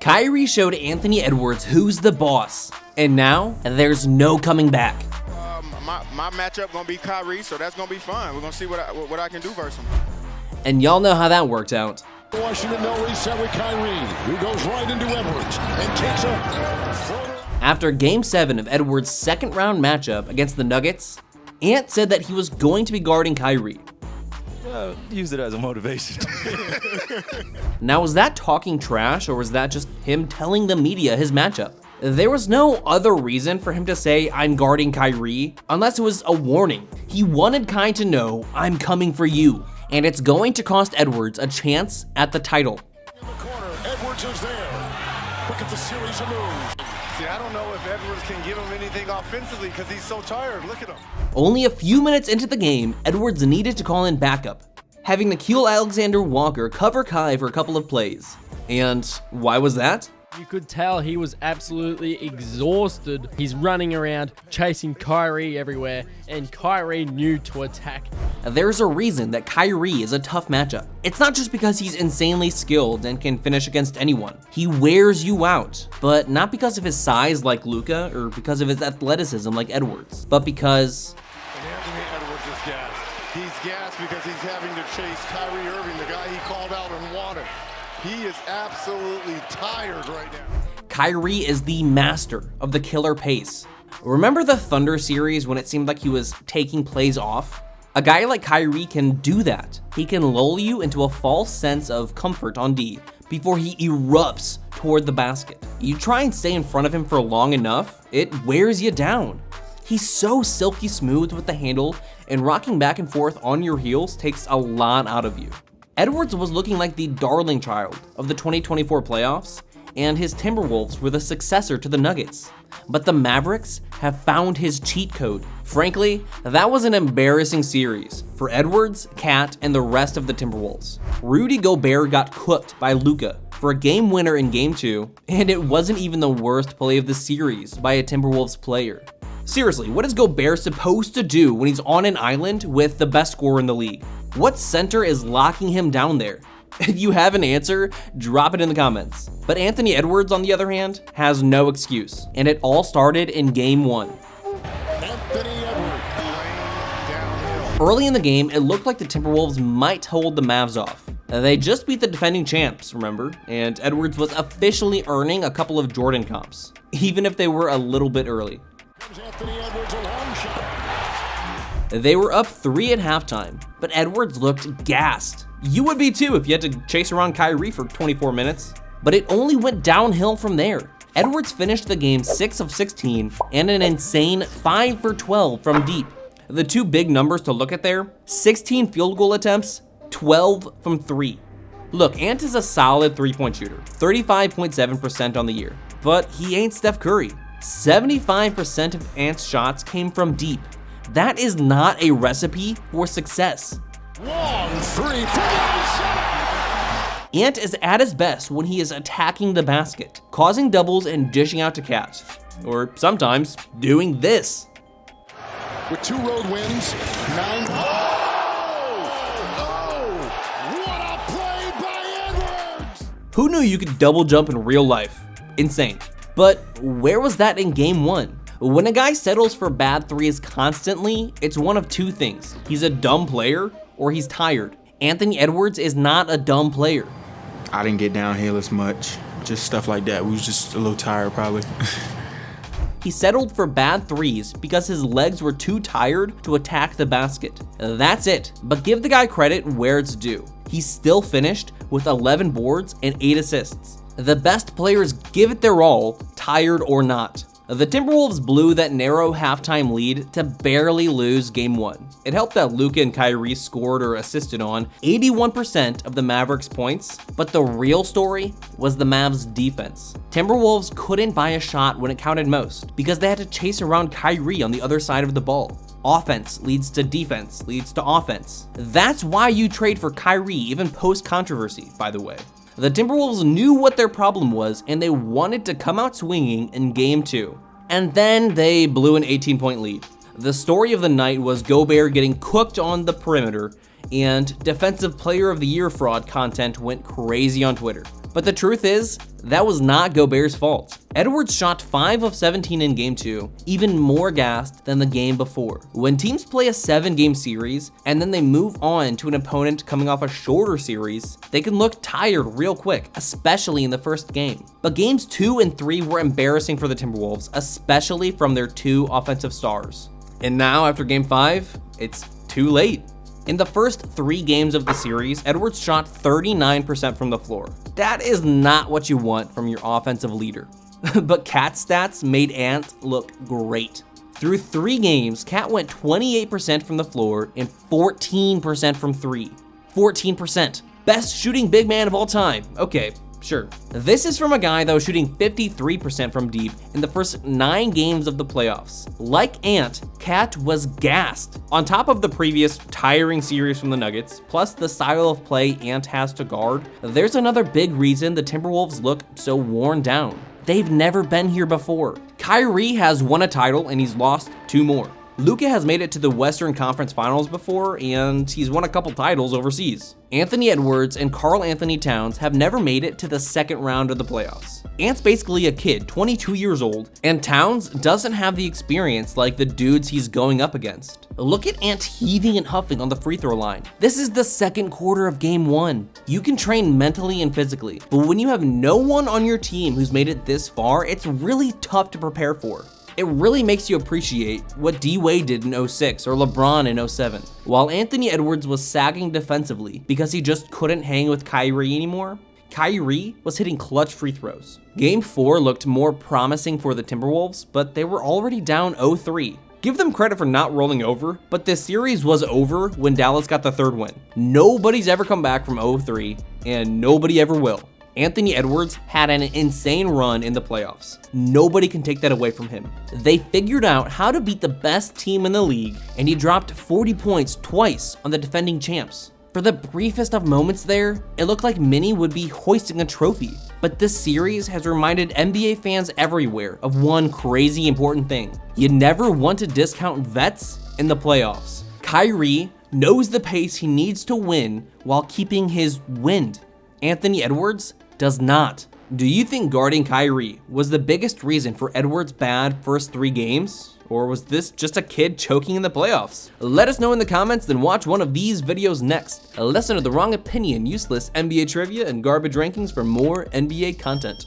Kyrie showed Anthony Edwards who's the boss, and now there's no coming back. My matchup gonna be Kyrie, so that's gonna be fun. We're gonna see what I can do versus him. And y'all know how that worked out. Washington, no reset with Kyrie, who goes right into Edwards and takes a After Game 7 of Edwards' second round matchup against the Nuggets, Ant said that he was going to be guarding Kyrie. Use it as a motivation. Now, was that talking trash, or was that just him telling the media his matchup? There was no other reason for him to say, "I'm guarding Kyrie," unless it was a warning. He wanted Kai to know, "I'm coming for you," and it's going to cost Edwards a chance at the title. in the corner. Edwards is there. Look at the series of moves. See, I don't know if Edwards can give him anything offensively because he's so tired. Look at him. Only a few minutes into the game, Edwards needed to call in backup, having Nickeil Alexander-Walker cover Kai for a couple of plays. And why was that? You could tell he was absolutely exhausted. He's running around, chasing Kyrie everywhere, and Kyrie knew to attack. There's a reason that Kyrie is a tough matchup. It's not just because he's insanely skilled and can finish against anyone. He wears you out, but not because of his size like Luka or because of his athleticism like Edwards, but because... And Anthony Edwards is gassed. He's gassed because he's having to chase Kyrie Irving, the guy he called out and wanted. He is absolutely tired right now. Kyrie is the master of the killer pace. Remember the Thunder series when it seemed like he was taking plays off? A guy like Kyrie can do that. He can lull you into a false sense of comfort on D before he erupts toward the basket. You try and stay in front of him for long enough, it wears you down. He's so silky smooth with the handle, and rocking back and forth on your heels takes a lot out of you. Edwards was looking like the darling child of the 2024 playoffs, and his Timberwolves were the successor to the Nuggets. But the Mavericks have found his cheat code. Frankly, that was an embarrassing series for Edwards, Cat, and the rest of the Timberwolves. Rudy Gobert got cooked by Luka for a game winner in Game 2, and it wasn't even the worst play of the series by a Timberwolves player. Seriously, what is Gobert supposed to do when he's on an island with the best scorer in the league? What center is locking him down there? If you have an answer, drop it in the comments. But Anthony Edwards, on the other hand, has no excuse, and it all started in Game 1. Anthony Edwards. Early in the game, it looked like the Timberwolves might hold the Mavs off. They just beat the defending champs, remember? And Edwards was officially earning a couple of Jordan comps, even if they were a little bit early. Anthony Edwards, a long shot. They were up 3 at halftime, but Edwards looked gassed. You would be too if you had to chase around Kyrie for 24 minutes. But it only went downhill from there. Edwards finished the game 6 of 16 and an insane 5 for 12 from deep. The two big numbers to look at there, 16 field goal attempts, 12 from 3. Look, Ant is a solid 3-point shooter, 35.7% on the year, but he ain't Steph Curry. 75% of Ant's shots came from deep. That is not a recipe for success. Long three. Ant is at his best when he is attacking the basket, causing doubles and dishing out to Cat, or sometimes doing this. With 2 road wins, 9. What a play by Edwards! Who knew you could double jump in real life? Insane. But where was that in Game 1? When a guy settles for bad threes constantly, it's one of two things. He's a dumb player or he's tired. Anthony Edwards is not a dumb player. I didn't get downhill as much, just stuff like that. We was just a little tired probably. He settled for bad threes because his legs were too tired to attack the basket. That's it, but give the guy credit where it's due. He still finished with 11 boards and 8 assists. The best players give it their all, tired or not. The Timberwolves blew that narrow halftime lead to barely lose Game 1. It helped that Luka and Kyrie scored or assisted on 81% of the Mavericks' points, but the real story was the Mavs' defense. Timberwolves couldn't buy a shot when it counted most because they had to chase around Kyrie on the other side of the ball. Offense leads to defense, leads to offense. That's why you trade for Kyrie, even post-controversy, by the way. The Timberwolves knew what their problem was, and they wanted to come out swinging in Game 2. And then they blew an 18-point lead. The story of the night was Gobert getting cooked on the perimeter, and Defensive Player of the Year fraud content went crazy on Twitter. But the truth is, that was not Gobert's fault. Edwards shot 5 of 17 in game 2, even more gassed than the game before. When teams play a 7-game series and then they move on to an opponent coming off a shorter series, they can look tired real quick, especially in the first game. But games 2 and 3 were embarrassing for the Timberwolves, especially from their 2 offensive stars. And now after game 5, it's too late. In the first 3 games of the series, Edwards shot 39% from the floor. That is not what you want from your offensive leader. But Cat's stats made Ant look great. Through 3 games, Cat went 28% from the floor and 14% from 3. 14%. Best shooting big man of all time. Okay, sure. This is from a guy that was shooting 53% from deep in the first 9 games of the playoffs. Like Ant, Cat was gassed. On top of the previous tiring series from the Nuggets, plus the style of play Ant has to guard, there's another big reason the Timberwolves look so worn down. They've never been here before. Kyrie has won a title and he's lost 2 more. Luka has made it to the Western Conference Finals before, and he's won a couple titles overseas. Anthony Edwards and Karl Anthony Towns have never made it to the second round of the playoffs. Ant's basically a kid, 22 years old, and Towns doesn't have the experience like the dudes he's going up against. Look at Ant heaving and huffing on the free throw line. This is the second quarter of game 1. You can train mentally and physically, but when you have no one on your team who's made it this far, it's really tough to prepare for. It really makes you appreciate what D-Wade did in 06 or LeBron in 07. While Anthony Edwards was sagging defensively because he just couldn't hang with Kyrie anymore, Kyrie was hitting clutch free throws. Game 4 looked more promising for the Timberwolves, but they were already down 0-3. Give them credit for not rolling over, but this series was over when Dallas got the 3rd win. Nobody's ever come back from 0-3, and nobody ever will. Anthony Edwards had an insane run in the playoffs. Nobody can take that away from him. They figured out how to beat the best team in the league, and he dropped 40 points twice on the defending champs. For the briefest of moments there, it looked like Minnie would be hoisting a trophy. But this series has reminded NBA fans everywhere of one crazy important thing. You never want to discount vets in the playoffs. Kyrie knows the pace he needs to win while keeping his wind. Anthony Edwards does not. Do you think guarding Kyrie was the biggest reason for Edwards' bad first 3 games? Or was this just a kid choking in the playoffs? Let us know in the comments, then watch one of these videos next. Listen to the wrong opinion, useless NBA trivia, and garbage rankings for more NBA content.